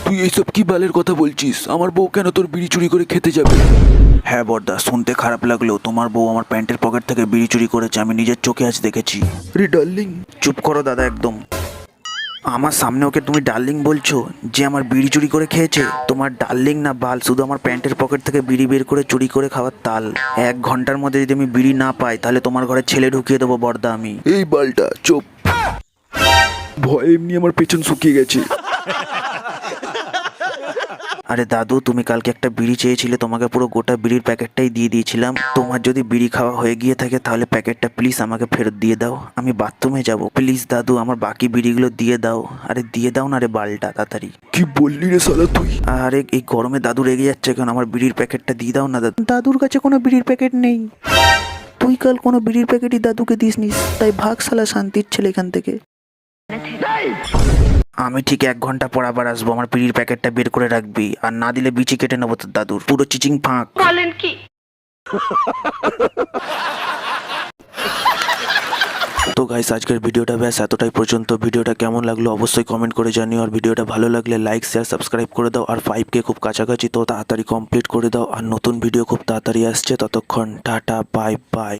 তুই এইসব কি বালের কথা বলছিস? আমার বউ কেন তোর বিড়ি চুরি করে খেতে যাবে? হ্যাঁ বড়দা, শুনতে খারাপ লাগলেও তোমার বউ আমার প্যান্টের পকেট থেকে বিড়ি চুরি করেছে, আমি নিজের চোখে আজ দেখেছি। রে ডার্লিং। চুপ করো দাদা একদম। আমার সামনে ওকে তুমি ডার্লিং বলছো? যে আমার বিড়ি চুরি করে খেয়েছে? তোমার ডার্লিং না বাল, শুধু আমার প্যান্টের পকেট থেকে বিড়ি বের করে চুরি করে খাওয়ার তাল। 1 ঘন্টার মধ্যে যদি আমি বিড়ি না পাই তাহলে তোমার ঘরে ছেলে ঢুকিয়ে দেবো বড়দা আমি। এই বালটা চুপ। ভয় এমনি আমার পেছন শুকিয়ে গেছে। আরে দাদু, তুমি কালকে একটা বিড়ি চেয়েছিলে, তোমাকে পুরো গোটা বিড়ির প্যাকেটটাই দিয়ে দিয়েছিলাম। তোমার যদি বিড়ি খাওয়া হয়ে গিয়ে থাকে তাহলে প্যাকেটটা প্লিজ আমাকে ফেরত দিয়ে দাও। আমি বাথরুমে যাব, প্লিজ দাদু আমার বাকি বিড়িগুলো দিয়ে দাও। আরে দিয়ে দাও না রে বালটা, তাড়াতাড়ি। কি বললি রে শালা তুই? আরে এই গরমে দাদু রেগে যাচ্ছে কেন? আমার বিড়ির প্যাকেটটা দিয়ে দাও না দাদু। দাদুর কাছে কোনো বিড়ির প্যাকেট নেই। তুই কাল কোনো বিড়ির প্যাকেটই দাদুকে দিসনিস, তাই ভাগ শালা শান্তির ছেলে এখান থেকে। আমি ঠিক 1 ঘন্টা পর আবার আসবো, আমার বিড়ির প্যাকেটটা বের করে রাখবি, আর না দিলে বিচি কেটে নেবো তোর দাদুর, পুরো চিচিং ফাঁক। বলেন কি? তো গাইস, আজকের ভিডিওটা ব্যাস এতটাই পর্যন্ত। ভিডিওটা কেমন লাগলো অবশ্যই কমেন্ট করে জানিও, আর ভিডিওটা ভালো লাগলে লাইক শেয়ার সাবস্ক্রাইব করে দাও। আর 5K খুব কাছাকাছি, তো তাড়াতাড়ি কমপ্লিট করে দাও। আর নতুন ভিডিও খুব তাড়াতাড়ি আসছে, ততক্ষণ টাটা বাই বাই।